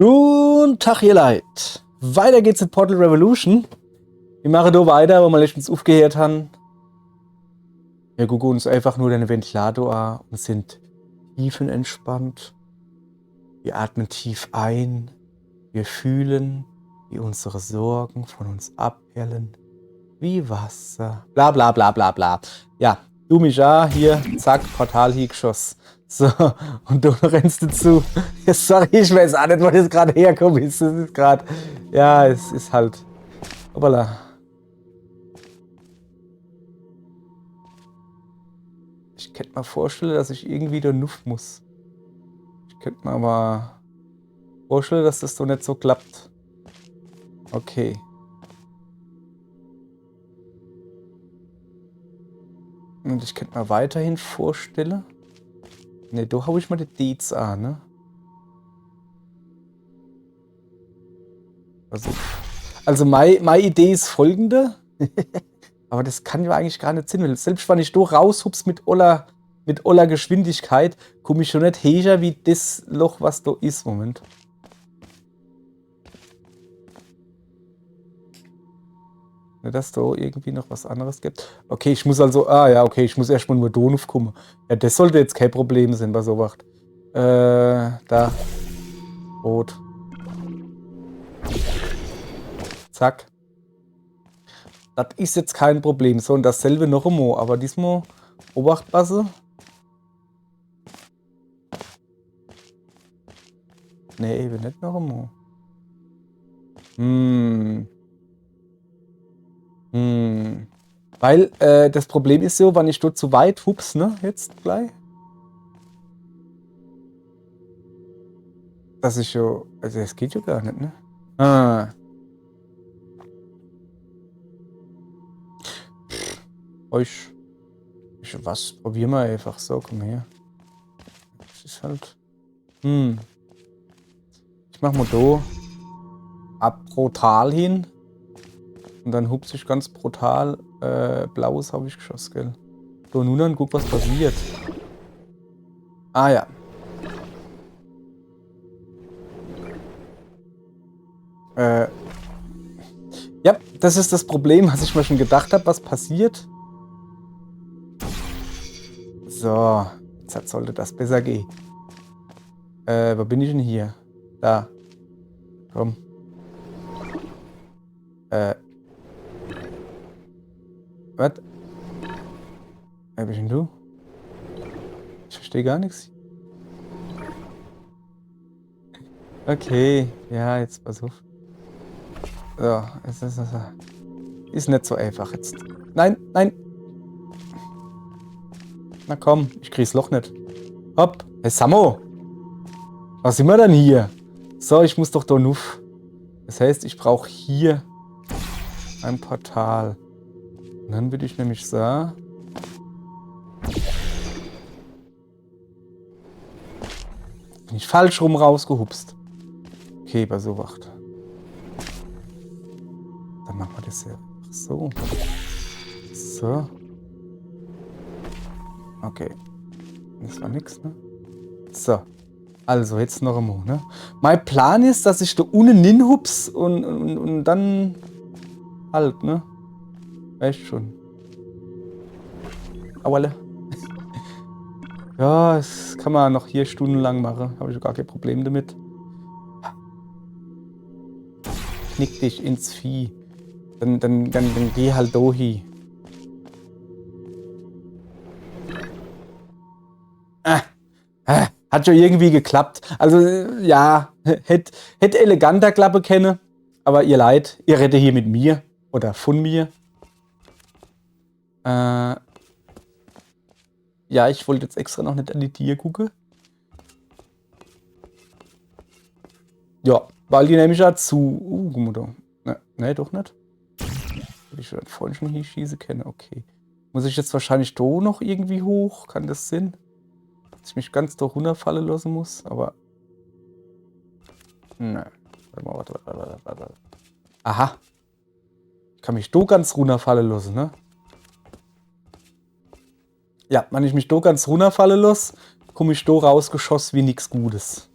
Guten Tag, ihr Leid. Weiter geht's in Portal Revolution. Wir machen da weiter, wo wir letztens aufgehört haben. Wir gucken uns einfach nur den Ventilator an und sind tiefenentspannt. Wir atmen tief ein. Wir fühlen, wie unsere Sorgen von uns abperlen. Wie Wasser. Bla bla bla bla bla. Ja, du mich hier, zack, Portal hier geschossen. So, und du rennst dazu. Sorry, ich weiß auch nicht, wo das gerade herkommt. Es ist gerade. Ja, es ist halt. Hoppala. Ich könnte mir vorstellen, dass ich irgendwie da Nuff muss. Ich könnte mir aber vorstellen, dass das so nicht so klappt. Okay. Und ich könnte mir weiterhin vorstellen. Ne, da hau ich mal die Deets an, ne? Also meine Idee ist folgende. Aber das kann ja eigentlich gar nicht sein. Selbst wenn ich da raushups mit oller Geschwindigkeit, komme ich schon nicht höher wie das Loch, was da ist. Moment. Nicht, dass da irgendwie noch was anderes gibt. Okay, ich muss also. Ah ja, okay, ich muss erstmal nur da kommen. Ja, das sollte jetzt kein Problem sein, was so wacht. Da. Rot. Zack. Das ist jetzt kein Problem. So, und dasselbe noch einmal. Aber diesmal Obachtpasse. Nee, eben nicht noch einmal. Weil das Problem ist so, wenn ich dort zu weit hups, ne, jetzt gleich. Das ist ja. Also, das geht ja gar nicht, ne? Ah. Euch. Was? Probieren wir einfach so, komm her. Das ist halt. Ich mach mal da. Ab brutal hin. Und dann hups ich ganz brutal. Blaues habe ich geschossen, gell? So, nun dann guck, was passiert. Ah ja. Ja, das ist das Problem, was ich mir schon gedacht habe, was passiert. So, jetzt sollte das besser gehen. Wo bin ich denn hier? Da. Komm. Was? Wer bist denn du? Ich verstehe gar nichts. Okay, ja, jetzt pass auf. So, es ist nicht so einfach jetzt. Nein, nein. Na komm, ich krieg's Loch nicht. Hopp. Hey Samo. Was sind wir denn hier? So, ich muss doch da nuff. Das heißt, ich brauche hier ein Portal. Und dann würde ich nämlich sagen. Bin ich falsch rum rausgehupst. Okay, bei so wacht. Dann machen wir das ja so. So. Okay. Das war nix, ne? So. Also, jetzt noch einmal, ne? Mein Plan ist, dass ich da unten hinhups und dann halt, ne? Weißt schon. Auerle. Ja, das kann man noch hier stundenlang machen. Habe ich gar kein Problem damit. Knick dich ins Vieh. Dann geh halt da hin. Hat schon irgendwie geklappt. Also, ja, hätte eleganter klappen können. Aber ihr Leid, ihr rettet hier mit mir. Oder von mir. Ja, ich wollte jetzt extra noch nicht an die Tiere gucken. Ja, weil die nämlich ja zu. Guck mal da. Ne, doch nicht. Ich schon vorhin schon hier schießen können. Okay. Muss ich jetzt wahrscheinlich da noch irgendwie hoch? Kann das Sinn? Dass ich mich ganz da runterfallen lassen muss, aber. Ne. Warte. Aha. Ich kann mich da ganz runterfallen lassen, ne? Ja, wenn ich mich da ganz runterfallen lasse, komme ich da rausgeschossen wie nichts Gutes.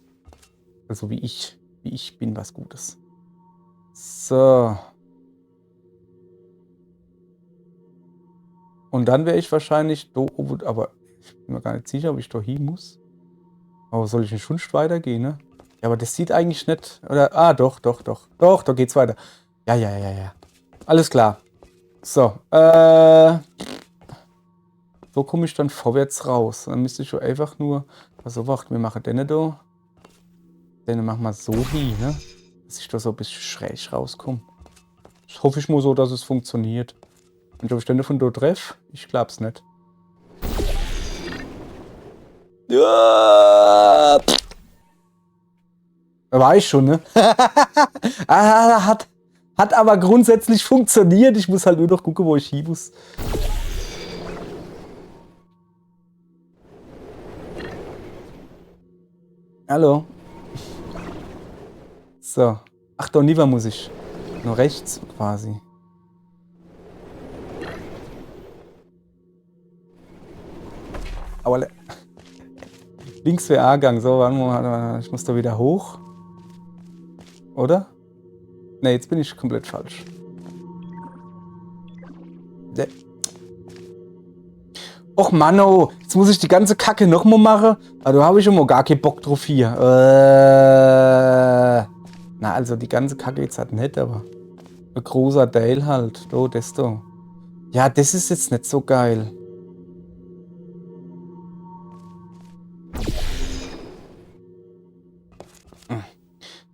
Also wie ich. wie ich bin, was Gutes. So. Und dann wäre ich wahrscheinlich da, aber ich bin mir gar nicht sicher, ob ich da hin muss. Aber soll ich in Schunst weitergehen, ne? Ja, aber das sieht eigentlich nicht, oder? Ah, doch, da geht's weiter. Ja. Alles klar. So, wo komme ich dann vorwärts raus? Dann müsste ich schon einfach nur, also wacht, wir machen den da. Den machen wir so hin, ne? Dass ich da so ein bisschen schräg rauskomme. Das hoffe ich mal so, dass es funktioniert. Und ob ich den von da treffe? Ich glaub's nicht. Ja. War ich schon, ne? Hat aber grundsätzlich funktioniert. Ich muss halt nur noch gucken, wo ich hin muss. Hallo. So. Ach, da lieber muss ich. Nur rechts quasi. Aber links wäre A-Gang. So, warte mal, ich muss da wieder hoch. Oder? Ne, jetzt bin ich komplett falsch. Och Manno, jetzt muss ich die ganze Kacke nochmal machen. Aber da habe ich immer gar keinen Bock drauf hier. Na, also die ganze Kacke jetzt halt nicht, aber ein großer Teil halt. Da, das da. Ja, das ist jetzt nicht so geil.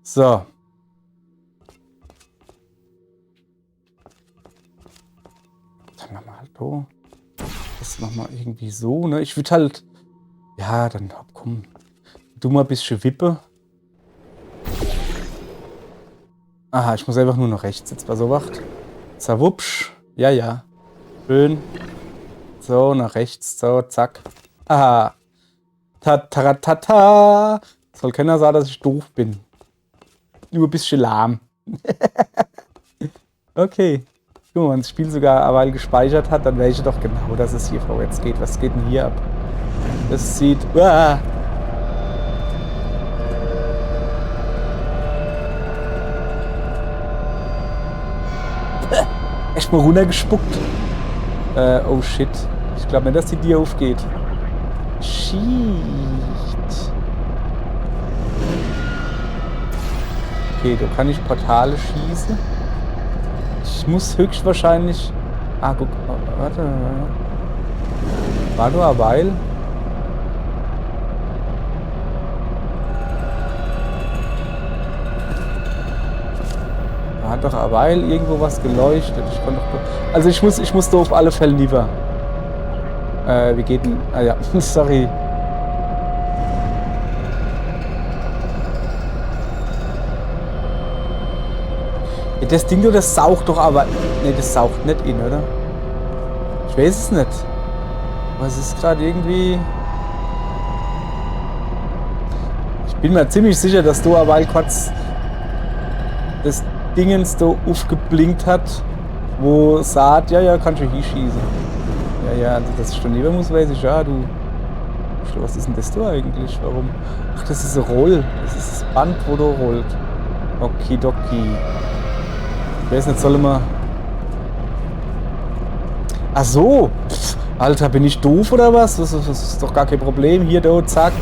So. Dann machen wir halt da. Das machen wir irgendwie so, ne? Ich würde halt. Ja, dann komm. Du mal ein bisschen wippe. Aha, ich muss einfach nur noch rechts. Jetzt mal so wacht. Zawupsch. Ja. Schön. So, nach rechts. So, zack. Aha. Ta. Soll keiner sagen, dass ich doof bin. Nur ein bisschen lahm. Okay. Guck mal, wenn das Spiel sogar einmal gespeichert hat, dann weiß ich doch genau, dass es hier vorwärts geht. Was geht denn hier ab? Das sieht... Uah. Echt mal runtergespuckt. Oh shit. Ich glaube nicht, dass die Tür aufgeht. Shit. Okay, da kann ich Portale schießen. Ich muss höchstwahrscheinlich... Ah, guck, warte. War nur eine Weile. Da hat doch eine Weile irgendwo was geleuchtet. Ich konnte doch... Also ich muss da auf alle Fälle lieber. Wie geht denn... Ah ja, sorry. Das Ding, das saugt doch aber... Ne, das saugt nicht in, oder? Ich weiß es nicht. Aber es ist gerade irgendwie... Ich bin mir ziemlich sicher, dass da aber kurz das Dingens da aufgeblinkt hat, wo sagt, ja, kannst du hier schießen. Ja, also dass ich daneben muss, weiß ich, ja, du... Was ist denn das da eigentlich? Warum? Ach, das ist ein Roll. Das ist das Band, wo da rollt. Okidoki. Ich weiß nicht, soll immer... Ach so! Pff, Alter, bin ich doof oder was? Das ist doch gar kein Problem. Hier, da, zack,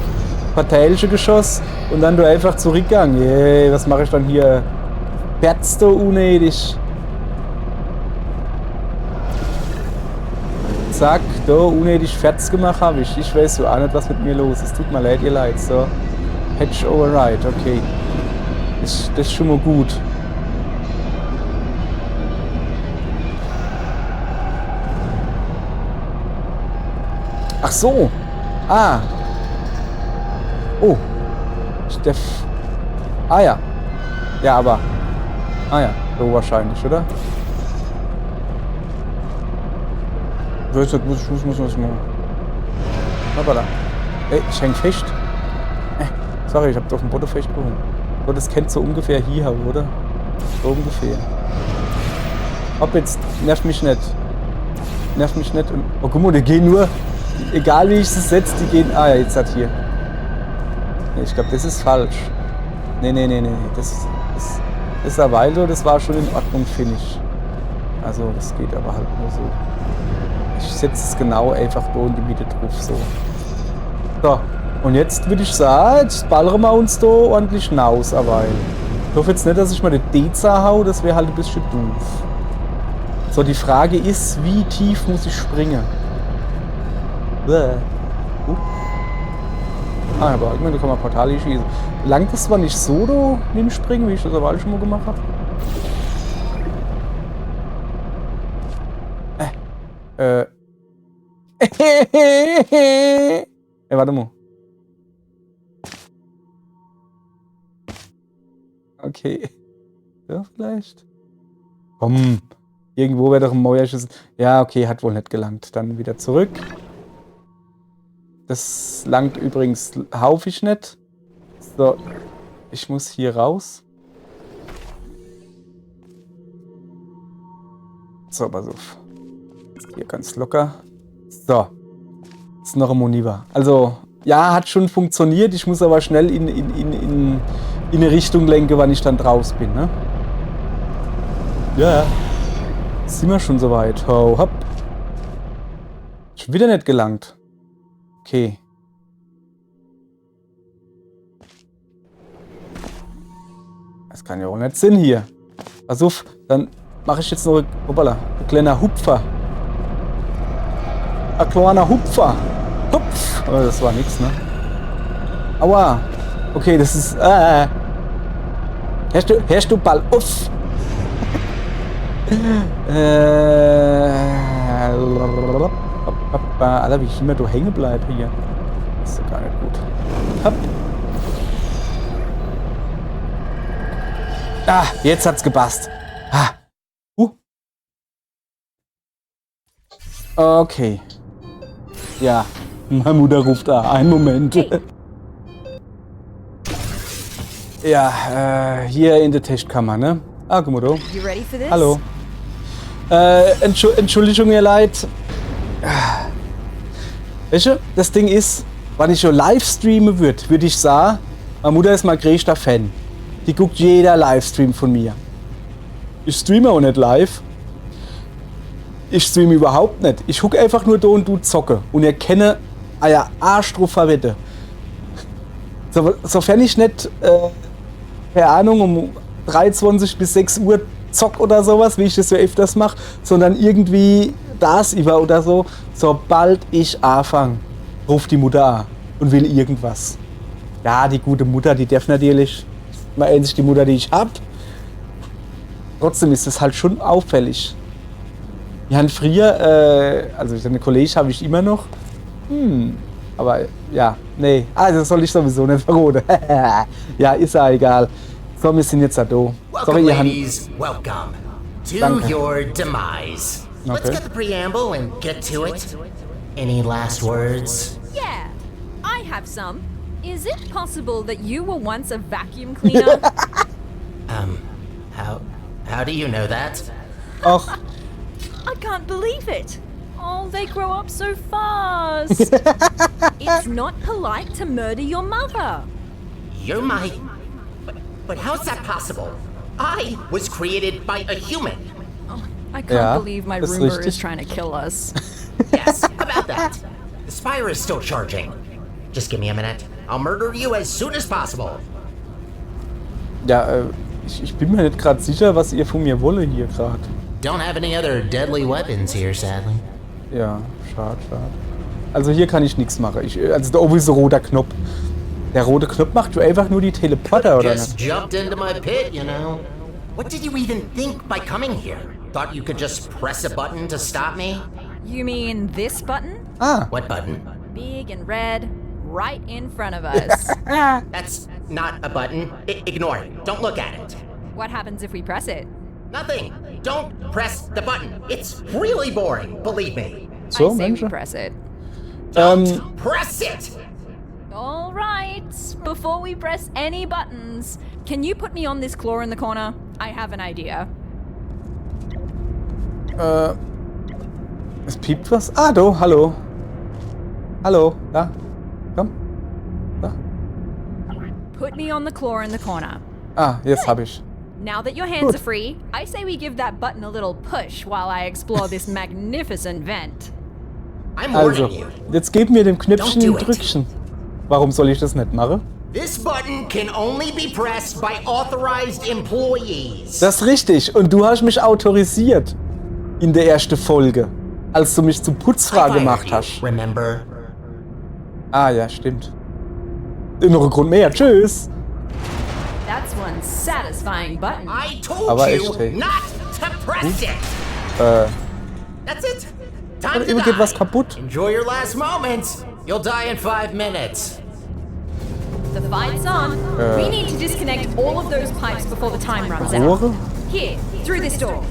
paar Teilchen geschossen und dann du einfach zurückgegangen. Yay, was mache ich dann hier? Perz da unnötig. Zack, da unnötig fertig gemacht habe ich. Ich weiß so auch nicht, was mit mir los ist. Tut mir leid, ihr Leid. So. Patch override, okay. Das ist schon mal gut. Ach so. Ah. Oh. Steff. Ah ja. Ja, aber. Ah ja, so wahrscheinlich, oder? So, jetzt muss man mal. Hoppala. Ey, ich häng fest. Sorry, ich hab auf dem Boden festgehoben. So, das kennt so ungefähr hier, oder? So ungefähr. Hopp, jetzt nervt mich nicht. Nervt mich nicht. Und, oh, guck mal, die gehen nur. Egal wie ich es setze, die gehen. Ah ja, jetzt hat hier. Nee, ich glaube, das ist falsch. Nee. Das ist ein Weilo, das war schon in Ordnung, finde ich. Also, das geht aber halt nur so. Ich setze es genau einfach da in die Mitte drauf, so. So, und jetzt würde ich sagen, jetzt ballern wir uns da ordentlich hinaus, aber ich hoffe jetzt nicht, dass ich mal die Deza hau, das wäre halt ein bisschen doof. So, die Frage ist, wie tief muss ich springen? Ah, aber ich meine, da kann man Portale schießen. Langt das zwar nicht so da mit dem Springen, wie ich das aber alles schon mal gemacht habe. Ey, warte mal. Okay. Ja, vielleicht. Komm. Irgendwo wäre doch ein Mäuerschiss. Ja, okay, hat wohl nicht gelangt. Dann wieder zurück. Das langt übrigens haufig nicht. So. Ich muss hier raus. So, pass auf. Jetzt hier ganz locker. So. Jetzt noch ein Moniva. Also, ja, hat schon funktioniert. Ich muss aber schnell in eine Richtung lenken, wann ich dann draus bin, ne? Ja. Sind wir schon soweit. Ho, hopp. Schon wieder nicht gelangt. Okay. Das kann ja auch nicht Sinn hier. Pass auf, dann mache ich jetzt noch hoppala, ein kleiner Hupfer. Ein kleiner Hupfer. Hupf. Oh, das war nix, ne? Aua. Okay, das ist... Hörst du Ball auf? Alter, wie ich immer da hängen bleibe hier. Das ist ja gar nicht gut. Hopp. Ah, jetzt hat's gepasst. Ah. Okay. Ja, meine Mutter ruft da. Einen Moment. Ja, hier in der Testkammer, ne? Ah, guck mal da. Hallo. Entschuldigung, ihr Leid. Weißt du, das Ding ist, wenn ich schon live streamen würde ich sagen, meine Mutter ist mein größter Fan. Die guckt jeder Livestream von mir. Ich streame auch nicht live. Ich streame überhaupt nicht. Ich gucke einfach nur da und du zocke. Und erkenne euer Arsch drauf verwette. Sofern ich nicht, keine Ahnung, um 23 bis 6 Uhr zock oder sowas, wie ich das ja öfters mache, sondern irgendwie das über oder so. Sobald ich anfange, ruft die Mutter an und will irgendwas. Ja, die gute Mutter, die darf natürlich mal endlich die Mutter, die ich hab. Trotzdem ist es halt schon auffällig. Wir haben früher, also eine Kollege habe ich immer noch. Aber ja, nee. Also soll ich sowieso nicht verraten. Ja, ist ja egal. So, wir sind jetzt da. Sorry, ladies, welcome to Danke. your demise. Let's Okay. get the preamble and get to it. Any last words? Yeah, I have some. Is it possible that you were once a vacuum cleaner? How do you know that? Ach, I can't believe it. Oh, they grow up so fast. It's not polite to murder your mother. You're my... But how's that possible? I was created by a human. I can't Ja, believe my ist rumor richtig. is trying to kill us. Yes, about that. The Spire is still charging. Just give me a minute. I'll murder you as soon as possible. ja, ich bin mir nicht gerade sicher, was ihr von mir wolle hier gerade. Don't have any other deadly weapons here, sadly. Ja, schade. Also hier kann ich nichts machen. Also da oben ist ein roter Knopf. Der rote Knopf macht du einfach nur die Teleporter, oder Just nicht? jumped into my pit, you know. What did you even think by coming here? Thought you could just press a button to stop me? You mean this button? Ah, What button? Big and red, right in front of us. That's not a button. Ignore it. Don't look at it. What happens if we press it? Nothing. Don't press the button. It's really boring, believe me. so, I say Mensch. we press it. Don't press it! All right. Before we press any buttons, can you put me on this claw in the corner? I have an idea. Es piept was. Ah, du, hallo. Hallo, da. Komm. Da. Put me on the claw in the corner. Ah, jetzt habe ich. Now that your hands are free, I say we give that button a little push while I explore this magnificent vent. I'm Also, warning you. jetzt gib mir dem Knöpfchen Don't ein do it. Drückchen. Warum soll ich das nicht machen? This button can only be pressed by authorized employees. Das ist richtig. Und du hast mich autorisiert in der ersten Folge, als du mich zum Putzfrau gemacht hast. Remember? Ah ja, stimmt. Noch ein Grund mehr. Tschüss. That's one satisfying button. I told Aber you echt, hey. not to press it. That's it. Time to Immer geht was die. kaputt. Enjoy your last moments. You'll die in 5 minutes. The fight's on. We need to disconnect all of those pipes before the time runs out. Rohre? Here, through this door.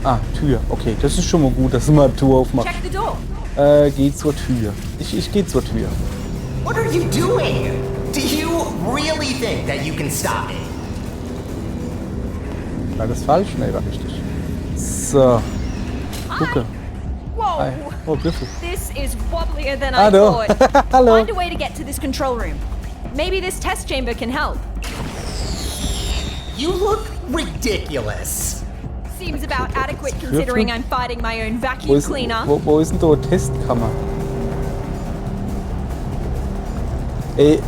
Ah, Tür. Okay, das ist schon mal gut, dass du mal eine Tür aufmachst. Check the door. Geh zur Tür. Ich geh zur Tür. What are you doing? Do you really think that you can stop me? War das falsch? Nee, war richtig. So. Gucke. Whoa! Hi. Oh, Griffel. This is wobblier than I Hallo. thought. Hallo. Find a way to get to this control room. Maybe this test chamber can help. You look ridiculous. Seems about adequate considering I'm fighting my own Wo vacuum ist, cleaner. wo ist denn da eine Testkammer? Ey,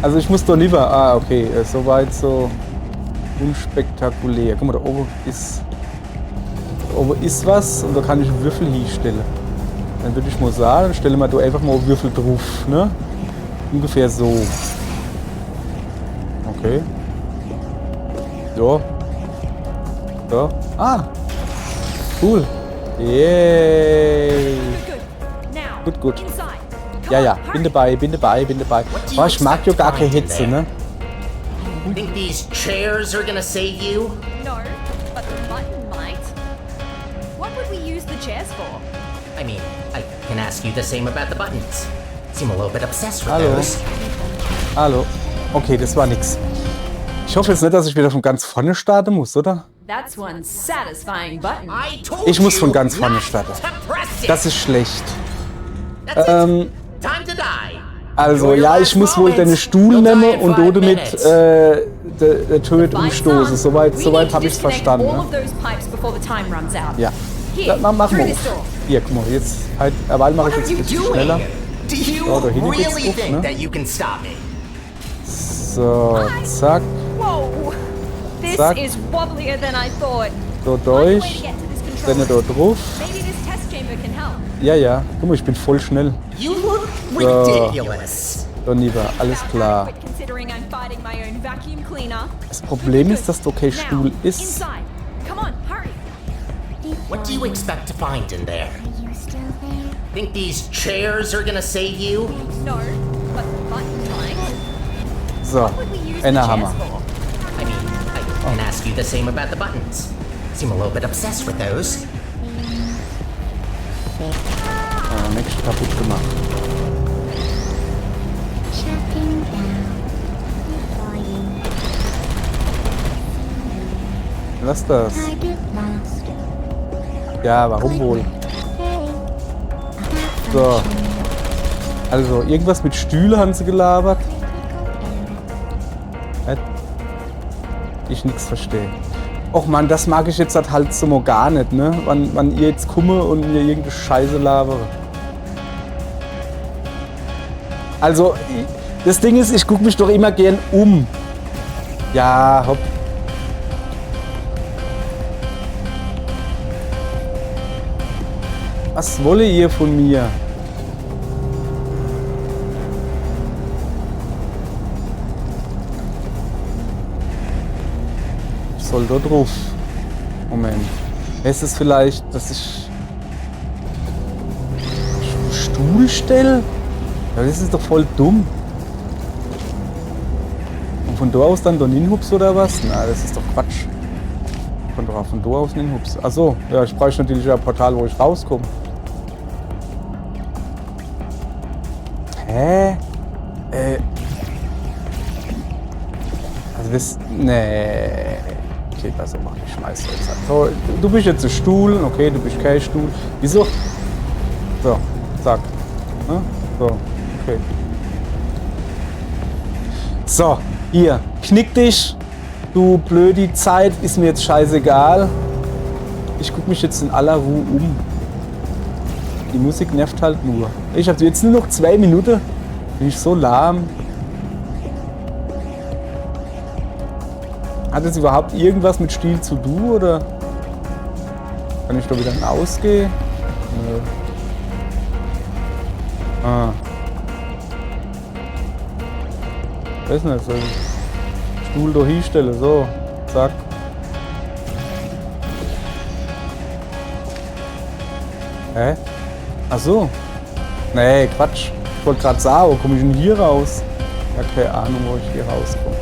also ich muss doch lieber. Ah, okay, soweit so unspektakulär. Guck mal, da oben ist was und da kann ich einen Würfel hinstellen. Dann würde ich mal sagen, stelle mal da einfach mal einen Würfel drauf, ne? Ungefähr so. Okay. So. So. Ah! Cool. Yay! Good. Now, Gut, gut. inside. Come Ja, on, ja, hurry. bin dabei, bin dabei, bin dabei. Oh, ich mag ja gar keine Hitze, ne? Think these chairs are gonna save you? No, but the button might. What would we use the chairs for? I mean, I can ask you the same about the buttons. Seem a little bit obsessed with Hallo. those. Hallo. Okay, das war nix. Ich hoffe jetzt nicht, dass ich wieder von ganz vorne starten muss, oder? That's one satisfying button. I told Ich muss you von ganz vorne not starten. to press it. Das ist schlecht. That's it. Time to die. Also, Enjoy your ja, last ich muss wohl moments. deinen Stuhl You'll die nehmen in und 5 du damit minutes. der Tür Fight's umstoßen. on. Soweit We need to habe ich es disconnect verstanden. all Ne? of those pipes before the time runs out. Ja. Here, Machen wir through auf. this door. Hier, guck mal, jetzt halt, derweil mache What ich are jetzt ein you bisschen doing? schneller. Do you So, da hinten geht's really drauf, think ne? that you can stop me? So, zack, Whoa! This Zack. is wobblier than I thought. so Find a way to durch, get to this dann control da room. drauf. Maybe this test chamber can help. Ja, ja, guck mal, ich bin voll schnell. You look ridiculous. So, lieber, alles About klar. adequate considering I'm fighting my own vacuum cleaner. Das Problem ist, dass da kein Now, Stuhl ist. inside. Come on, hurry. What do you expect to find in there? Are you still there? Think these chairs are gonna save you? No, but the button might. So, What would we use the einer chairs Hammer. for? I mean, I can ask you the same about the buttons. Seem a little bit obsessed with those. Nächste kaputt gemacht. Shutting down before you. Lass das. Target lost. Ja, warum wohl? Hey. So. Also, irgendwas mit Stühle haben sie gelabert. Ich nichts verstehe. Och man, das mag ich jetzt halt so mal gar nicht, ne? Wann ihr jetzt komme und mir irgendeine Scheiße labere. Also, das Ding ist, ich gucke mich doch immer gern um. Ja, hopp. Was wolle ihr von mir? Ich soll da drauf. Moment. Ist es vielleicht, dass ich Stuhl stelle? Ja, das ist doch voll dumm. Und von da aus dann hinhups oder was? Na, das ist doch Quatsch. Von da aus hinhups. Achso, ja, ich brauche natürlich ein Portal, wo ich rauskomme. Hä? Also das. Nee. Okay, also mach ich schmeiß jetzt halt. So, du bist jetzt ein Stuhl, okay, du bist kein Stuhl. Wieso? So, zack. Ne? So, okay. So, hier, knick dich. Du blöde Zeit, ist mir jetzt scheißegal. Ich guck mich jetzt in aller Ruhe um. Die Musik nervt halt nur. Ich habe jetzt nur noch 2 Minuten. Bin ich so lahm. Hat es überhaupt irgendwas mit Stil zu tun, oder kann ich da wieder ausgehen? Nö. Ah. Weiß nicht, so Stuhl da hinstellen, so, zack. Hä? Ach so. Nee, Quatsch. Ich wollte gerade sagen, wo komme ich denn hier raus? Ja, keine Ahnung, wo ich hier rauskomme.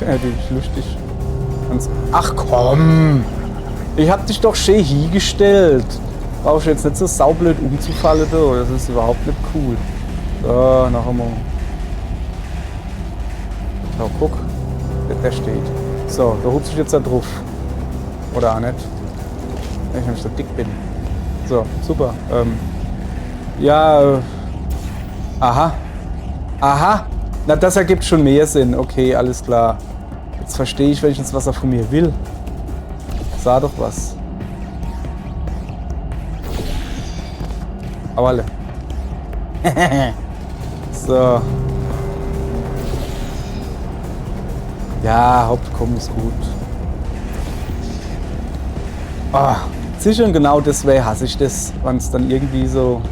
Die ist lustig. Ach komm! Ich hab dich doch schön hingestellt. Brauchst du jetzt nicht so saublöd umzufallen, da. Das ist überhaupt nicht cool. So, noch einmal. So, guck. Der steht. So, da hupst ich jetzt da drauf. Oder auch nicht. Wenn ich nämlich so dick bin. So, super. Ja, aha. Aha. Na, das ergibt schon mehr Sinn. Okay, alles klar. Jetzt verstehe ich wenigstens, was er von mir will. Sah doch was. Aber alle. So. Ja, Hauptkommen ist gut. Ah, sicher und genau deswegen hasse ich das, wenn es dann irgendwie so...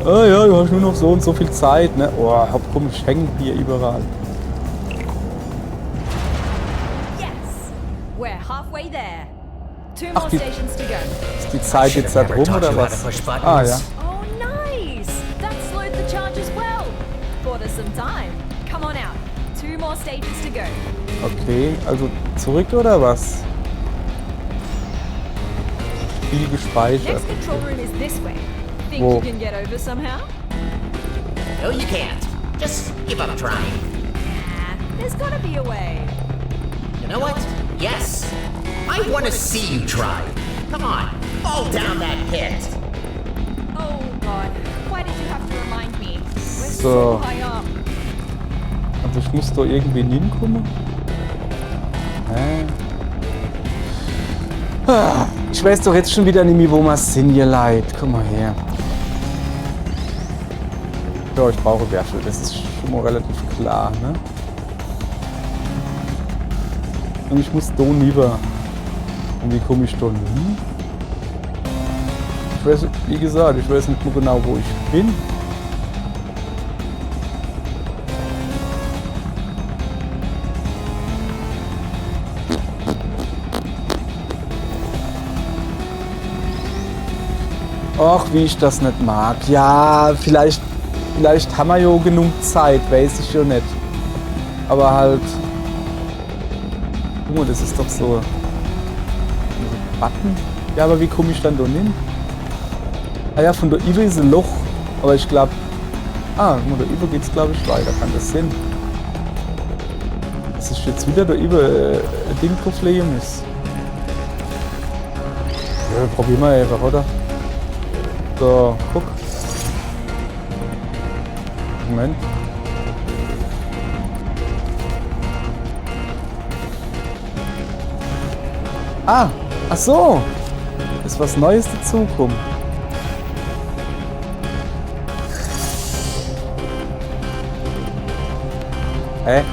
Oh ja, du hast nur noch so und so viel Zeit, ne? Oh, Hauptkommen, ich hänge hier überall. Yes, we're halfway there. 2 Ach, more die- stations to go. Ist die Zeit jetzt da drum oder was? Ah ja. Oh, nice! That slowed the charge as well. Bought us some time. Come on out. 2 more stages to go. Okay, also zurück oder was? Viel gespeichert. Next control room is this way. Think Whoa. you can get over somehow? No, you can't. Just give up trying. Nah, there's gotta be a way. You know what? Yes. I want to see you try. Come on, fall down that pit. Oh god, why did you have to remind me? We're So. so high up. Also ich muss da irgendwie hinkommen. Hä? Ah, ich weiß doch jetzt schon wieder nicht mehr, wo wir sind, ihr Leid. Komm mal her. Ja, ich brauche Werfel, das ist schon mal relativ klar, ne? Und ich muss da lieber. Und wie komme ich da hin? Ich weiß, wie gesagt, ich weiß nicht mehr genau, wo ich bin. Ach, wie ich das nicht mag. Ja, vielleicht haben wir ja genug Zeit, weiß ich ja nicht. Aber halt... Guck mal, das ist doch so... ein Button. Ja, aber wie komme ich dann da hin? Ah ja, von da über ist ein Loch. Aber ich glaube... Ah, guck mal, da über geht's glaube ich weiter. Kann das Sinn? Das ist jetzt wieder da über ein Ding drauflegen muss. Ja, probieren wir einfach, oder? So, guck. Moment. Ah, ach so. Ist was Neues dazugekommen. Hä?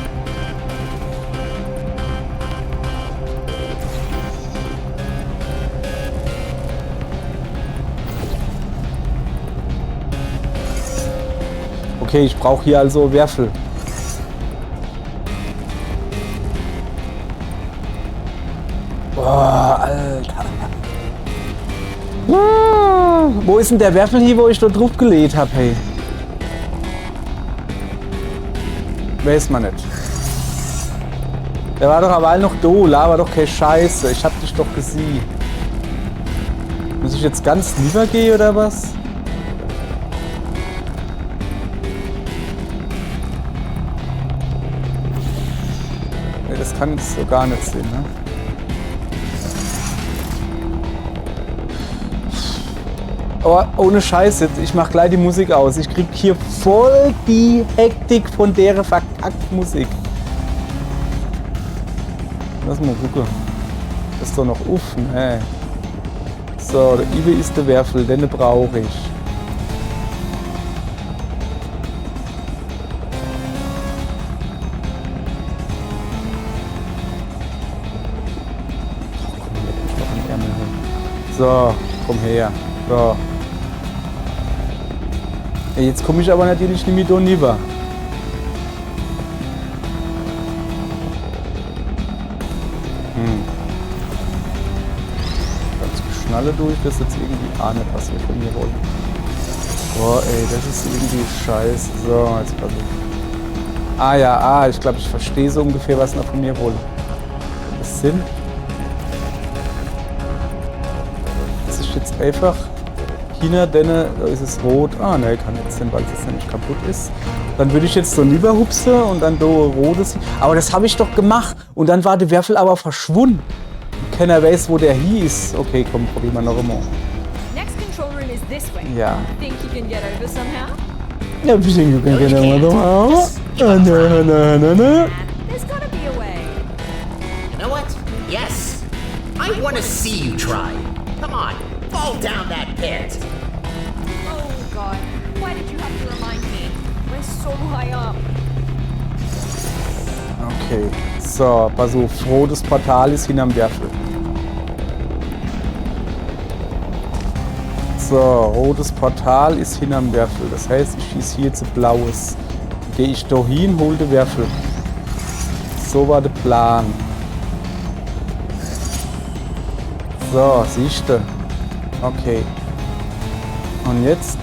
Okay, ich brauche hier also Werfel. Boah, Alter. Wo ist denn der Werfel hier, wo ich dort drauf gelegt habe, hey? Weiß man nicht. Der war doch aber noch da, laber doch keine Scheiße. Ich hab dich doch gesehen. Muss ich jetzt ganz lieber gehen oder was? Nee, das kann es so gar nicht sehen, ne? Oh, ohne Scheiße, ich mach gleich die Musik aus. Ich krieg hier voll die Hektik von der verkackten Musik. Lass mal gucken. Das ist doch noch offen, ey. So, der Ibe ist der Werfel, den brauche ich. So, komm her. So. Ja, jetzt komme ich aber natürlich nicht mit Oniva. Ganz Schnalle durch, das ist jetzt irgendwie auch nicht, was wir von mir wollen. Boah, ey, das ist irgendwie scheiße. So, jetzt pass auf. Ah ja, ich glaube, ich verstehe so ungefähr, was noch von mir wollen. Das sind. Das ist jetzt einfach hinter denen, da ist es rot. Ah, ne, kann jetzt sein, weil es jetzt nämlich kaputt ist. Dann würde ich jetzt so rüberhupsen und dann da rotes. Aber das habe ich doch gemacht. Und dann war der Werfel aber verschwunden. Keiner weiß, wo der hieß. Okay, komm, probieren wir noch einmal. Next control room is this way. Ja. Think you can get over somehow? Ja, ich denke, wir können gerne mal. There's gotta be a way. You know what? Yes. I want to see you try. Come on, fall down that pit. Oh god, why did you have to remind me? We're so high up. Okay, so, pass auf, rotes Portal ist hinterm Werfel. So, rotes Portal ist hinterm Werfel. Das heißt, ich schieße hier jetzt ein blaues. Gehe ich da hin, hol den Werfel. So war der Plan. So, siehst du. Okay. Und jetzt?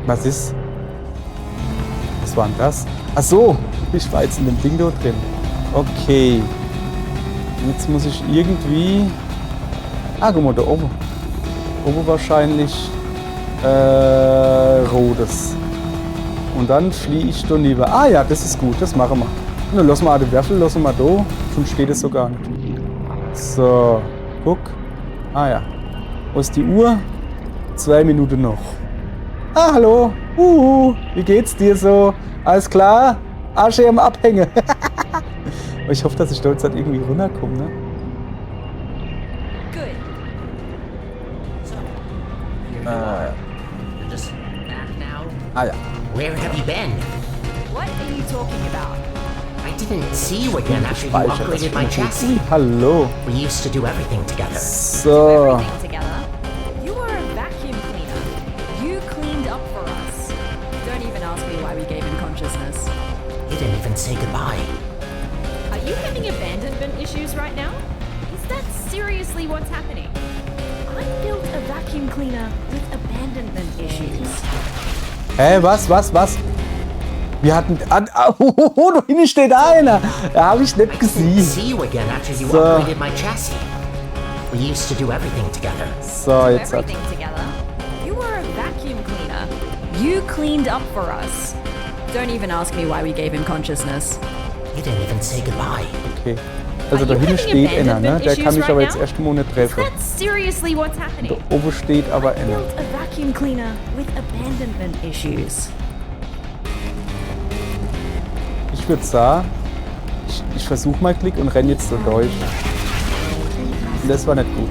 Was ist? Was war denn das? Ach so, ich war jetzt in dem Ding da drin. Okay. Jetzt muss ich irgendwie... Ah, guck mal, da oben. Oben wahrscheinlich rotes. Und dann fliehe ich da lieber. Ah ja, das ist gut, das machen wir. Und dann lassen wir den Werfel, lassen wir da. Schon steht es so gar nicht. So, guck. Ah ja. Wo ist die Uhr? 2 Minuten noch. Ah, hallo. Wie geht's dir so? Alles klar? Asche am Abhängen. Ich hoffe, dass ich da jetzt halt irgendwie runterkomme, ne? Good. So, you're just back now? Ah ja. Where have you been? What are you talking about? I didn't see you again after you Speicher, das upgraded my chassis. Hallo. We used to do everything together. So. Everything together. You were a vacuum cleaner. You cleaned up for us. Don't even ask me why we gave him consciousness. You didn't even say goodbye. Are you having abandonment issues right now? Is that seriously what's happening? I built a vacuum cleaner with abandonment issues. Hä, was? Wir hatten... da hinten steht einer. Da habe ich nicht I didn't gesehen. see you again after you So. upgraded my chassis. We used to do everything together. So, jetzt hat... Everything together. You were a vacuum cleaner. You cleaned up for us. Don't even ask me why we gave him consciousness. You didn't even say goodbye. Okay. Also da hinten steht einer, ne? Der kann mich aber jetzt erst mal nicht Is treffen. that seriously what's happening? Da oben steht aber I einer. built a vacuum cleaner with abandonment issues. Ich würde sagen, ich versuche mal Klick und renne jetzt so durch. Und das war nicht gut.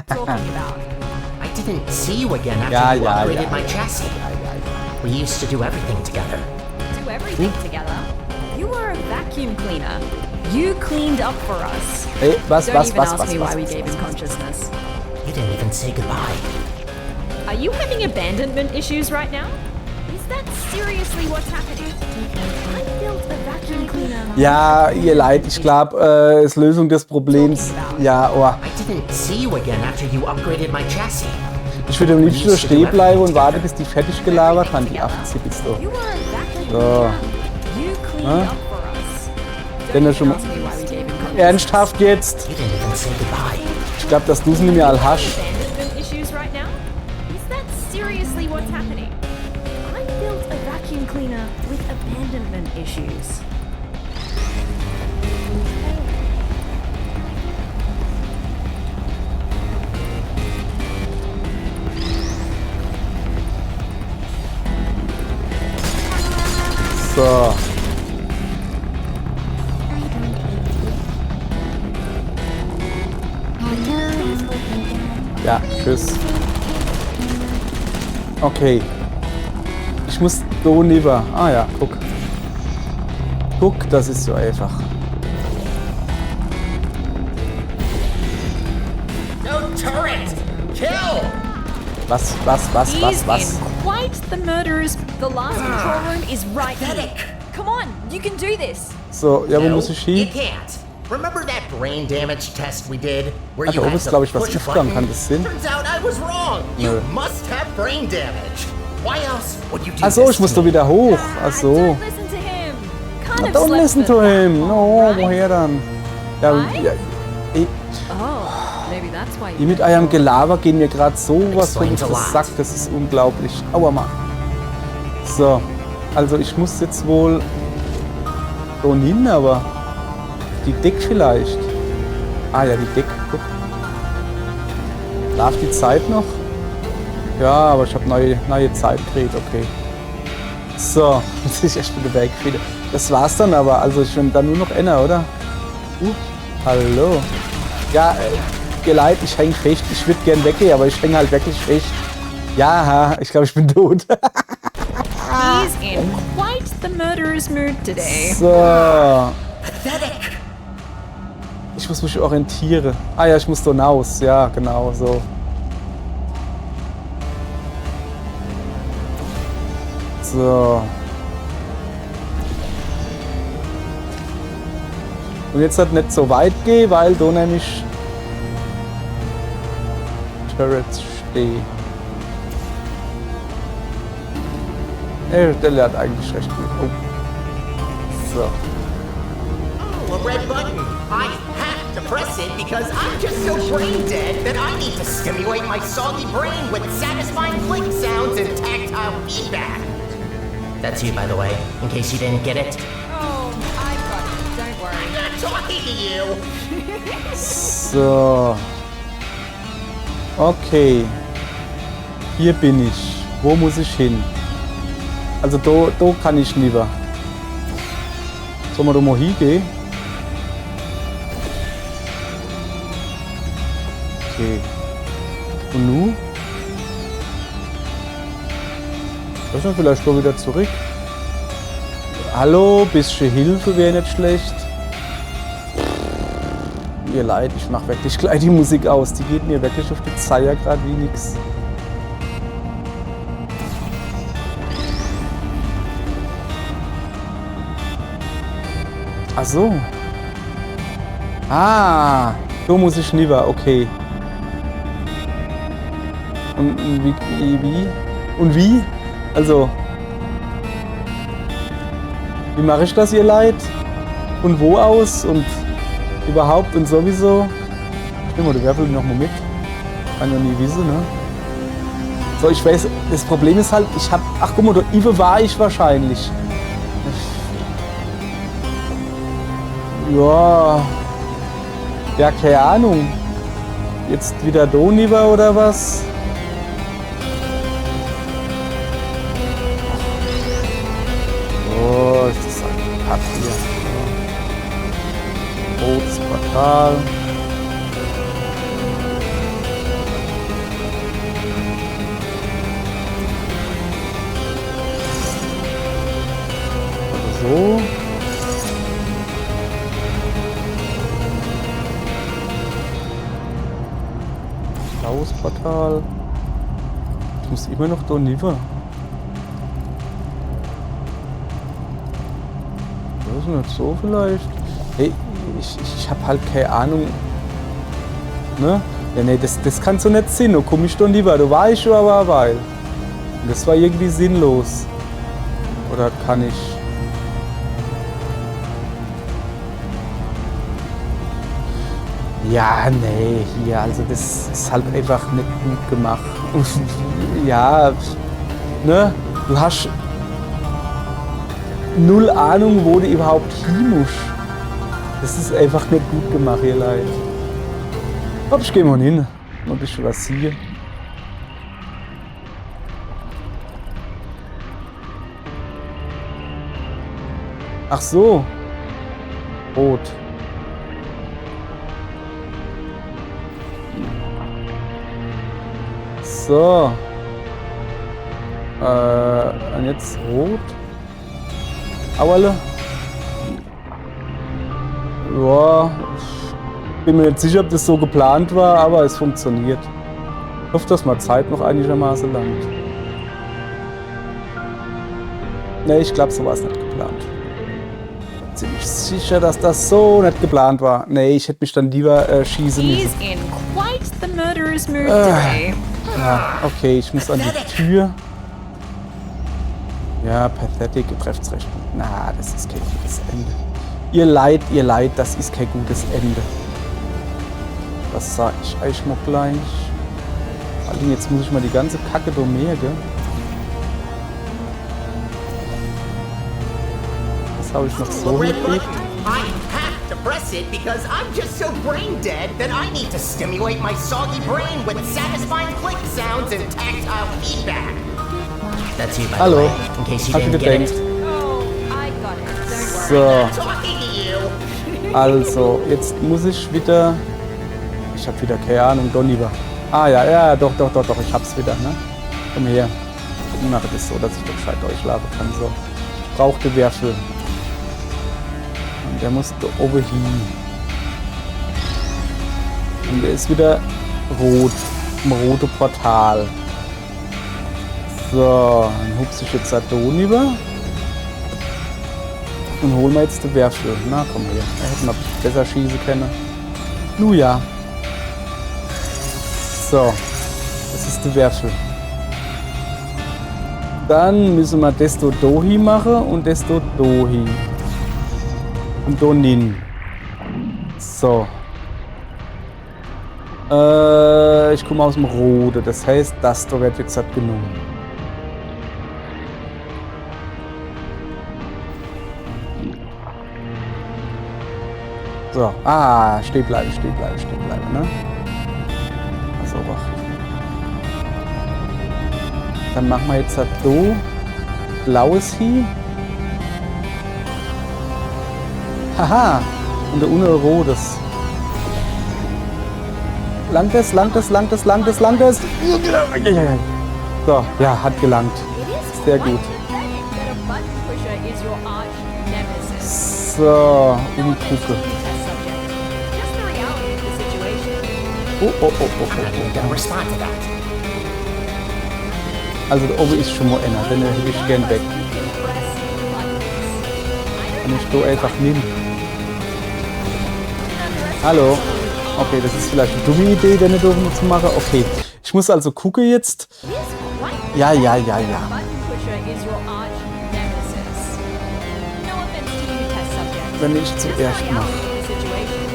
Talking about. I didn't see you again after Ja, you ja, upgraded ja, my ja, chassis. We used to do everything together. Do everything together. You were a vacuum cleaner. You cleaned up for us. Ey, was? Don't even ask me why we gave him consciousness. You didn't even say goodbye. Are you having abandonment issues right now? Is that seriously what's happening? I built a vacuum cleaner. Ja, ihr Leid, ich glaube, ist Lösung des Problems. Ja, oh. I didn't see you again after you upgraded my chassis. Ich würde am liebsten stehen bleiben und warten, bis die fertig gelabert haben, die Affenzippels da. You were a vacuum So. cleaner. You cleaned Huh? up for us. Wenn Don't er schon even mal... ask me why we gave him consciousness. Ernsthaft jetzt? You didn't even say goodbye. Ich glaube, dass du es nicht mehr all hast. Abandonment issues right now? Is that seriously what's happening? I built a vacuum cleaner with abandonment issues. So. I don't hate you. Hello, it's okay. Ja, tschüss. Okay. Ich muss so lieber. Ah ja, guck. Guck, das ist so einfach. No turret! Kill! Was? He's in quite the murderers. The last control room is right here. Pathetic. Come on, you can do this. So, ja, wo No, muss ich you hin? can't. Remember that brain damage test we did? Where Ah, you da oben had ist, to glaube ich, was push a Aufgaben. button? Kann das Sinn? Turns out I was wrong. You Nö. must have brain damage. Why else would you do Ach so, this ich muss to da me? wieder hoch. Ach so. Don't listen to him. Kind of Don't slept listen for to that him. long, No, right? woher dann? Ja, Right? ja ich, Oh, maybe that's why die you mit eurem Gelaber gehen mir gerade sowas von Explains a auf lot. den Sack. Das ist unglaublich. Aua, Mann. So, also ich muss jetzt wohl so hin, aber die Deck vielleicht. Ah ja, die Deck. Guck. Darf die Zeit noch? Ja, aber ich habe neue Zeit gedreht, okay. So, jetzt ist echt wieder weg. Das war's dann aber. Also ich bin dann nur noch einer, oder? Hallo. Ja, Geleit, ich häng fest. Ich würde gern weggehen, aber ich häng halt wirklich fest. Ja, ich glaube, ich bin tot. He's in quite the murderer's mood today. So. Pathetic. Ich muss mich orientieren. Ah ja, ich muss da hinaus. Ja, genau, so. So. Und jetzt halt nicht so weit gehen, weil da nämlich Turrets stehen. Der hat eigentlich recht gut. Oh. So. Oh, a red button. I have to press it because I'm just so brain dead that I need to stimulate my soggy brain with satisfying click sounds and tactile feedback. That's you, by the way, in case you didn't get it. Oh, I've got it. Don't worry. I'm not talking to you. So. Okay. Hier bin ich. Wo muss ich hin? Also da kann ich lieber. Sollen wir da mal hingehen? Okay. Und nun? Lass uns vielleicht mal wieder zurück. Hallo, bisschen Hilfe wäre nicht schlecht. Mir leid, ich mach wirklich gleich die Musik aus. Die geht mir wirklich auf die Zeier gerade wie nix. Ach so. Ah, so muss ich lieber, okay. Und wie? Und wie? Also, wie mache ich das, ihr Leid? Und wo aus? Und überhaupt und sowieso? Ich nehme mal die Werfel noch mal mit. Kann ja nie wissen, ne? So, ich weiß, das Problem ist halt, ich hab. Ach guck mal, da Ive war ich wahrscheinlich. Ja. Ja, keine Ahnung. Jetzt wieder Doniver oder was? Oh, ist das ein Papp hier. Rotes Portal. So. Blaues Portal. Ich muss immer noch Doniver. Das ist nicht so vielleicht. Hey, ich hab halt keine Ahnung. Ne? Ja, nee, das kann so nicht sein. Da komm ich Doniver. Da war ich schon aber eine Weile. Und das war irgendwie sinnlos. Oder kann ich? Ja, nee, hier, also das ist halt einfach nicht gut gemacht. Ja, ne, du hast null Ahnung, wo du überhaupt hin musst. Das ist einfach nicht gut gemacht, ihr Leid. Hopp, ich geh mal hin. Noch ein bisschen was hier. Ach so. Rot. So. Und jetzt rot. Auerle. Ja, ich bin mir nicht sicher, ob das so geplant war, aber es funktioniert. Ich hoffe, dass mal Zeit noch einigermaßen langt. Ne, ich glaube, so war es nicht geplant. Ziemlich sicher, dass das so nicht geplant war. Ne, ich hätte mich dann lieber schießen He's müssen. in quite the murderer's mood today. Ja, okay, ich muss an die Tür. Ja, pathetic, ihr trefft's recht gut. Na, das ist kein gutes Ende. Ihr Leid, das ist kein gutes Ende. Was sag ich euch mal gleich? Vor allem jetzt muss ich mal die ganze Kacke merken. Was habe ich noch so Red button. mitgekriegt? I have to press it because I'm just so brain dead that I need to stimulate my soggy brain with satisfying click sounds and tactile feedback. That's you, by the Hallo, way, in case you hast du didn't get gedenkt? it. Oh, I got it. Don't worry. So, Talking to you. also, jetzt muss ich wieder... Ich habe wieder keine Ahnung, Donniver. Ah ja, doch, ich hab's wieder, ne? Komm her. Ich mache das so, dass ich doch gescheit durchschlafen kann, so. Ich brauche den Würfel. Und der muss da oben hin. Und der ist wieder rot. Im roten Portal. So, dann hupse ich jetzt da rüber. Und holen wir jetzt den Würfel. Na, komm her. Da hätten wir besser schießen können. Nu ja. So, das ist der Würfel. Dann müssen wir desto Dohi machen und desto Dohi. Und Donin. So. Ich komme aus dem Rode, das heißt, das da wird jetzt halt genommen. So, stehen bleiben, ne? So, dann machen wir jetzt halt so blaues hier. Haha, und der untere rotes. Langt es. So, ja, hat gelangt. Sehr gut. That a button pusher is your arch nemesis. So, umgucke. Just the reality of the situation. Oh. I'm not even gonna respond to that. Also da oben ist schon mal einer, den hätte ich gern weg. Kann ich da einfach nehmen. Hallo. Okay, das ist vielleicht eine dumme Idee, den nicht oben zu machen. Okay, ich muss also gucken jetzt. Ja. Button pusher is your arch nemesis. No offense to you, test subject. Wenn ich Just the zuerst reality mache. of the situation.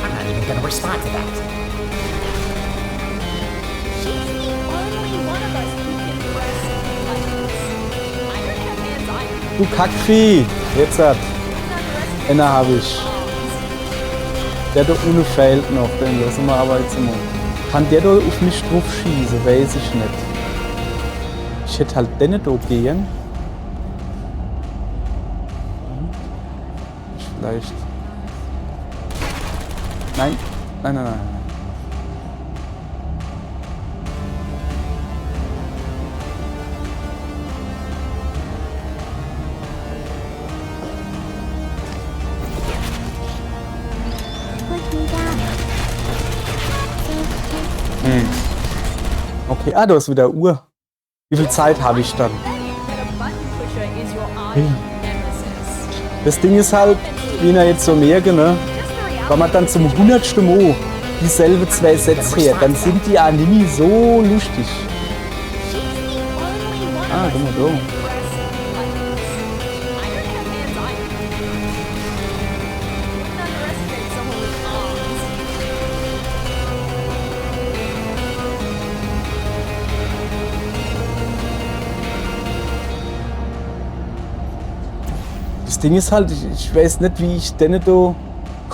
I'm not even gonna respond to that. She's the only one of us who can press buttons. I don't have hands either. Du Kackvieh. Jetzt hat. Einer habe ich. Der da unten fehlt noch, den lassen wir aber jetzt mal. Kann der da auf mich drauf schießen? Weiß ich nicht. Ich hätte halt den da gehen. Vielleicht. Nein. Put me down. Okay, da ist wieder Uhr. Wie viel Zeit habe ich dann? That a button pusher is your arch Hey. nemesis. Das Ding ist halt, wie er jetzt so merke, ne? Just the reality. Wenn man dann zum 100. Mal dieselbe zwei Sätze hört, dann sind die Anime so lustig. She's the only one of us Guck mal who da. can press buttons. I don't have hands either. Wouldn't underestimate someone with arms. Das Ding ist halt, ich weiß nicht, wie ich den da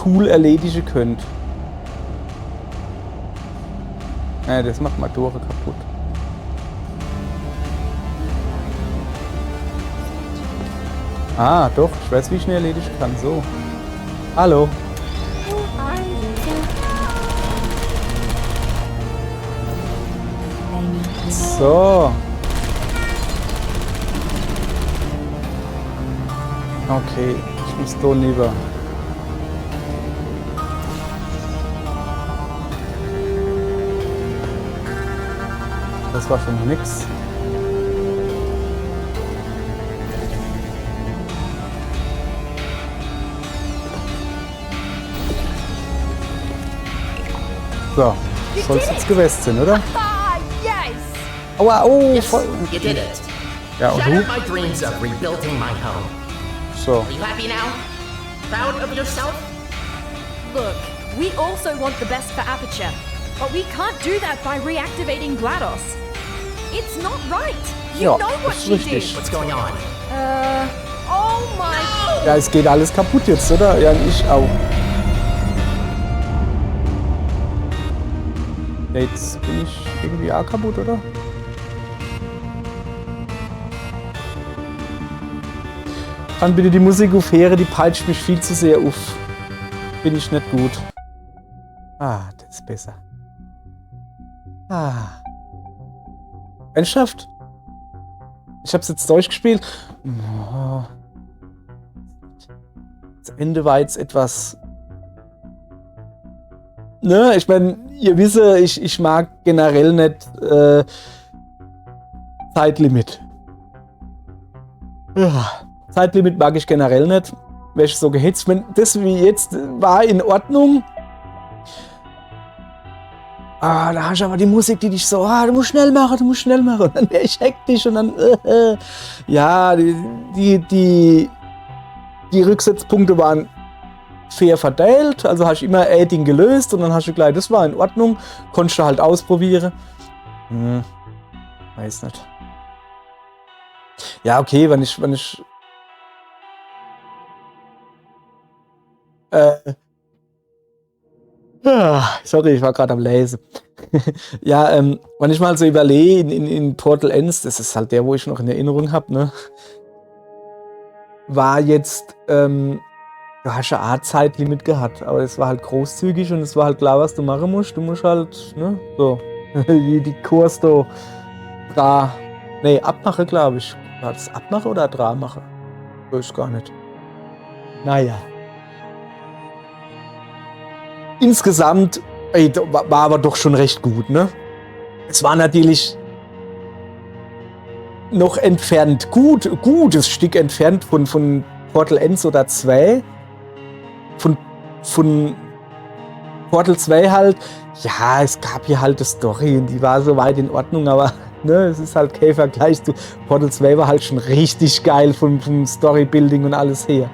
cool erledigen könnte. Ja, das macht mal Tore kaputt. Ah, doch, ich weiß, wie ich ihn erledigen kann. So. Hallo. Who are you? I need to know. So. Okay, ich muss da lieber. Das war schon nix. So, soll's jetzt gewesen sein, oder? Ah, yes! Aua, oh, Yes, voll. you did it. Ja, und Shattered du? my dreams of rebuilding my home. So. Are you happy now? Proud of yourself? Look, we also want the best for Aperture, but we can't do that by reactivating GLaDOS. It's not right. You Ja, know what ist she richtig. did. What's going on? Oh my... Ja, es geht alles kaputt jetzt, oder? Ja, und ich auch. Ja, jetzt bin ich irgendwie auch kaputt, oder? Kann bitte die Musik aufhören, die peitscht mich viel zu sehr auf. Bin ich nicht gut. Ah, das ist besser. Ah. Ernsthaft? Ich hab's jetzt durchgespielt. Oh. Das Ende war jetzt etwas... Ne, ich meine, ihr wisst, ich mag generell nicht Zeitlimit. Ja, Zeitlimit mag ich generell nicht. Wäre ich so gehetzt. Wenn das wie jetzt war in Ordnung. Ah, da hast du aber die Musik, die dich so, du musst schnell machen, du musst schnell machen. Und dann wäre ich hektisch und dann, ja, die Rücksetzpunkte waren fair verteilt, also hast du immer ein Ding gelöst und dann hast du gleich, das war in Ordnung, konntest du halt ausprobieren. Weiß nicht. Ja, okay, wenn ich sorry, ich war gerade am Lesen. Ja, wenn ich mal so überlege, in Portal Ends, das ist halt der, wo ich noch in Erinnerung habe, ne? War jetzt, du hast eine Art Zeitlimit gehabt, aber es war halt großzügig und es war halt klar, was du machen musst. Du musst halt, ne, so, die Kurs da, nee, abmachen, glaube ich. War das abmachen oder dra machen? Weiß gar nicht. Naja. Insgesamt war aber doch schon recht gut, ne? Es war natürlich noch entfernt, gutes Stück entfernt von Portal Ends oder 2. Von Portal 2 halt, ja, es gab hier halt eine Story und die war soweit in Ordnung, aber ne, es ist halt kein Vergleich zu Portal 2 war halt schon richtig geil vom Storybuilding und alles her.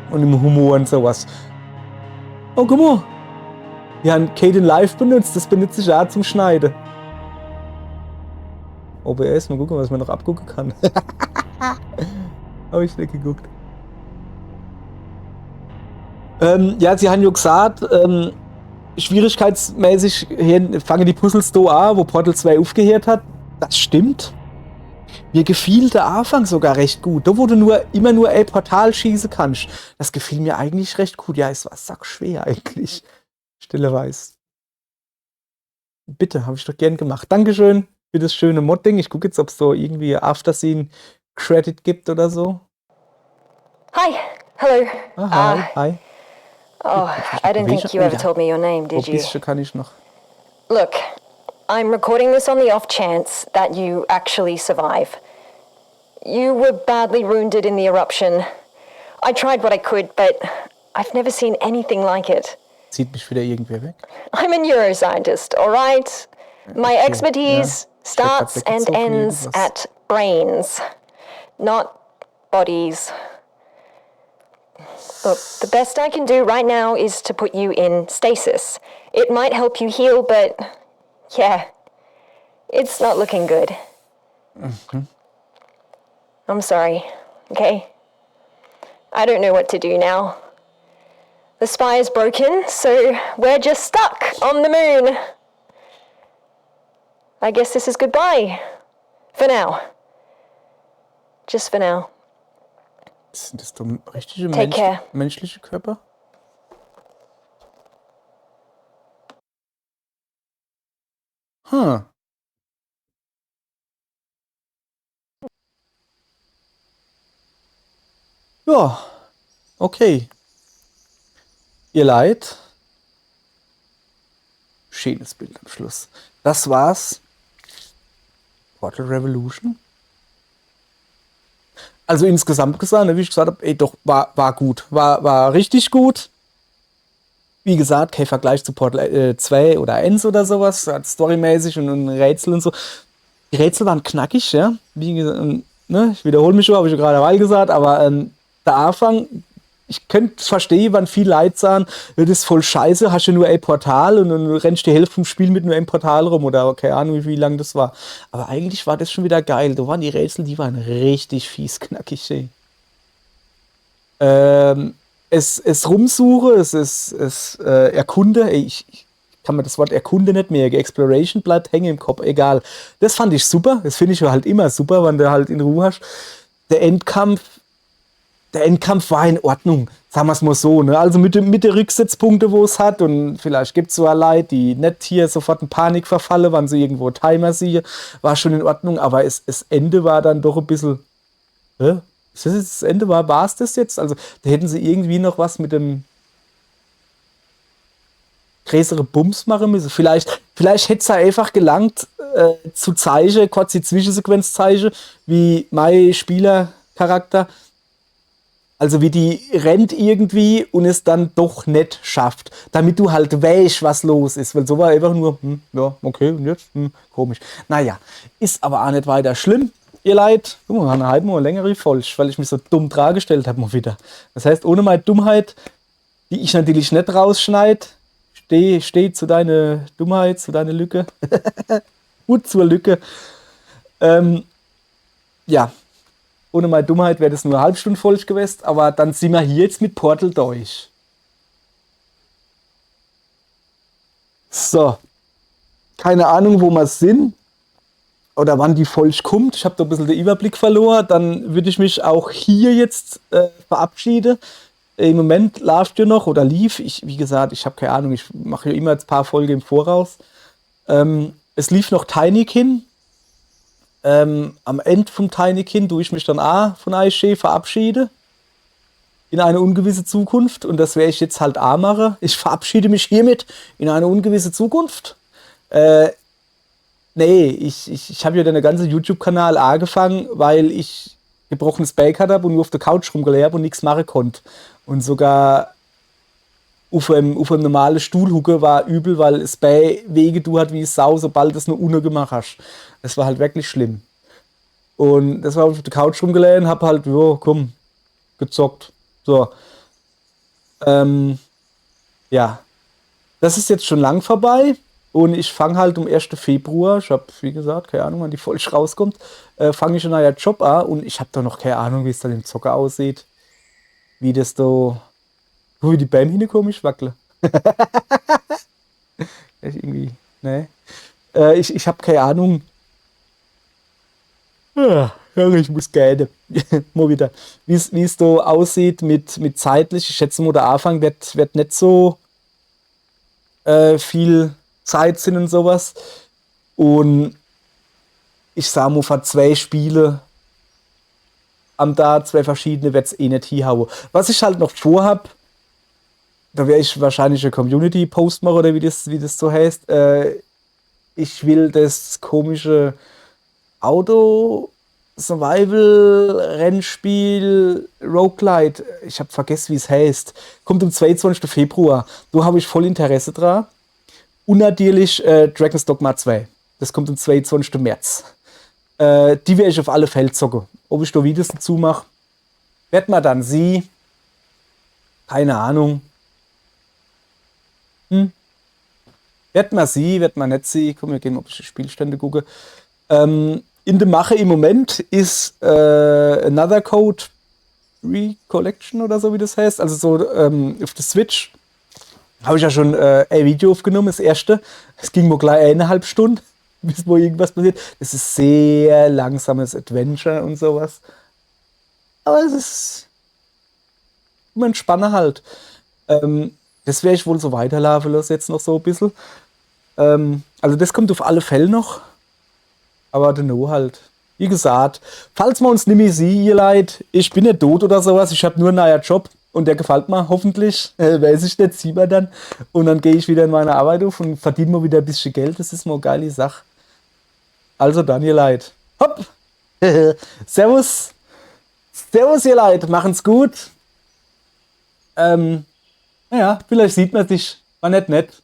Und im Humor und sowas. Oh, guck mal. Wir haben Kden Live benutzt, das benutze ich auch zum Schneiden. OBS, mal gucken, was man noch abgucken kann. Habe ich nicht geguckt. Ja, sie haben ja gesagt, schwierigkeitsmäßig fangen die Puzzles da an, wo Portal 2 aufgehört hat. Das stimmt. Mir gefiel der Anfang sogar recht gut. Da wo du immer nur ein Portal schießen kannst. Das gefiel mir eigentlich recht gut. Ja, es war sackschwer eigentlich. Stilleweis. Bitte, habe ich doch gern gemacht. Dankeschön für das schöne Modding. Ich gucke jetzt, ob es so irgendwie Afterscene-Credit gibt oder so. Hi. Hello. Ah, hi. Oh, I don't think you ever told me your name, did you? Bisschen kann ich noch. Look, I'm recording this on the off chance that you actually survive. You were badly wounded in the eruption. I tried what I could, but I've never seen anything like it. Zieht mich wieder irgendwer weg? I'm a neuroscientist, all right? My expertise starts and ends at brains, not bodies. Look, the best I can do right now is to put you in stasis. It might help you heal, but yeah, it's not looking good. I'm sorry, okay? I don't know what to do now. The spy is broken, so we're just stuck on the moon. I guess this is goodbye. For now. Just for now. Sind das doch richtige Take care. menschliche Körper? Hm. Ja, okay. Ihr Leid. Schönes Bild am Schluss. Das war's. Portal Revolution. Also insgesamt gesagt, wie ich gesagt habe, ey, doch, war gut. War richtig gut. Wie gesagt, kein Vergleich zu Portal 2 oder 1 oder sowas, storymäßig und Rätsel und so. Die Rätsel waren knackig, ja. Wie gesagt, ne, ich wiederhole mich schon, habe ich ja gerade mal gesagt, aber der Anfang, ich könnte verstehen, wann viel Leute sagen, das ist voll scheiße, hast du nur ein Portal und dann rennst die Hälfte vom Spiel mit nur einem Portal rum oder keine Ahnung, wie lang das war. Aber eigentlich war das schon wieder geil. Da waren die Rätsel, die waren richtig fies knackig. Ey. Es rumsuche, es erkunde, ey, ich kann mir das Wort erkunde nicht mehr, Exploration bleibt hängen im Kopf, egal. Das fand ich super, das finde ich halt immer super, wenn du halt in Ruhe hast. Der Endkampf war in Ordnung, sagen wir es mal so, ne? Also mit den Rücksetzpunkten, wo es hat und vielleicht gibt es so Leute, die nicht hier sofort in Panik verfallen, wenn sie irgendwo Timer sehen, war schon in Ordnung, aber das Ende war dann doch ein bisschen, ist das jetzt das Ende? War es das jetzt? Also, da hätten sie irgendwie noch was mit dem größere Bums machen müssen. Vielleicht hätte es einfach gelangt, zu zeigen, kurz die Zwischensequenz zeigen, wie mein Spielercharakter, also wie die rennt irgendwie und es dann doch nicht schafft, damit du halt weißt, was los ist. Weil so war einfach nur, ja, okay, und jetzt, komisch. Naja, ist aber auch nicht weiter schlimm. Ihr Leid, guck mal, eine halbe Uhr längere Folge, weil ich mich so dumm dargestellt habe mal wieder. Das heißt, ohne meine Dummheit, die ich natürlich nicht rausschneide, steh zu deiner Dummheit, zu deiner Lücke. Gut zur Lücke. Ja, ohne meine Dummheit wäre das nur eine halbe Stunde Folge gewesen, aber dann sind wir hier jetzt mit Portal durch. So. Keine Ahnung, wo wir sind. Oder wann die Folge kommt. Ich habe da ein bisschen den Überblick verloren. Dann würde ich mich auch hier jetzt verabschieden. Im Moment läuft ja noch oder lief. Wie gesagt, ich habe keine Ahnung. Ich mache ja immer ein paar Folgen im Voraus. Es lief noch Tinykin. Am Ende vom Tinykin tue ich mich dann auch von Aische verabschiede. In eine ungewisse Zukunft. Und das werde ich jetzt halt auch machen. Ich verabschiede mich hiermit in eine ungewisse Zukunft. Nee, ich habe ja den ganzen YouTube-Kanal angefangen, weil ich gebrochenes Bein hatte und nur auf der Couch rumgelegen habe und nichts machen konnte. Und sogar auf einem normalen Stuhl hucke war übel, weil das Bein wege du hat wie Sau, sobald du es nur ohne gemacht hast. Das war halt wirklich schlimm. Und das war auf der Couch rumgelegen, hab halt, jo, komm, gezockt. So. Ja. Das ist jetzt schon lang vorbei. Und ich fange halt am 1. Februar, ich habe, wie gesagt, keine Ahnung, wann die Folge rauskommt, fange ich einen neuen Job an und ich habe da noch keine Ahnung, wie es dann im Zocker aussieht. Wie das da, wie die Beine hinkommen, ich wackle. Irgendwie, ne. Ich habe keine Ahnung. Ja, ich muss gerne. Mal wieder. Wie es da aussieht mit zeitlich. Ich schätze mal, der Anfang wird nicht so viel Zeit sind und sowas. Und ich sag mal, vor 2 Spiele am Tag, 2 verschiedene, wird es eh nicht hinhauen. Was ich halt noch vorhab, da werde ich wahrscheinlich eine Community-Post machen, oder wie das so heißt. Ich will das komische Auto-Survival-Rennspiel Roguelite, ich habe vergessen, wie es heißt, kommt am 22. Februar. Da habe ich voll Interesse dran. Und natürlich Dragon's Dogma 2. Das kommt am 22. März. Die werde ich auf alle Fälle zocken. Ob ich da Videos dazu mache, wird man dann sehen. Keine Ahnung. Wird man sehen, wird man nicht sehen. Komm, wir gehen mal auf die Spielstände gucken. In der Mache im Moment ist Another Code Recollection oder so, wie das heißt. Also so auf der Switch. Habe ich ja schon ein Video aufgenommen, das erste. Es ging mir gleich 1,5 Stunden, bis wo irgendwas passiert. Das ist sehr langsames Adventure und sowas. Aber es ist immer entspannen halt. Das werde ich wohl so weiterlaufen lassen, jetzt noch so ein bisschen. Also das kommt auf alle Fälle noch. Aber dennoch halt. Wie gesagt, falls wir uns nicht mehr sehen, ihr Leid, ich bin nicht tot oder sowas, ich habe nur einen neuen Job und der gefällt mir hoffentlich. Weiß ich nicht, sieht man dann. Und dann gehe ich wieder in meine Arbeit auf und verdiene mal wieder ein bisschen Geld. Das ist mal eine geile Sache. Also dann, ihr Leid. Hopp! Servus! Servus, ihr Leid, machen's gut. Naja, vielleicht sieht man sich. War nicht.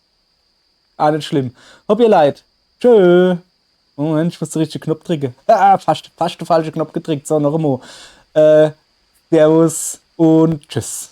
Ah, nicht schlimm. Hopp, ihr Leid. Tschö. Moment, ich muss den richtigen Knopf drücken. Fast den falschen Knopf gedrückt. So, noch einmal. Servus und tschüss.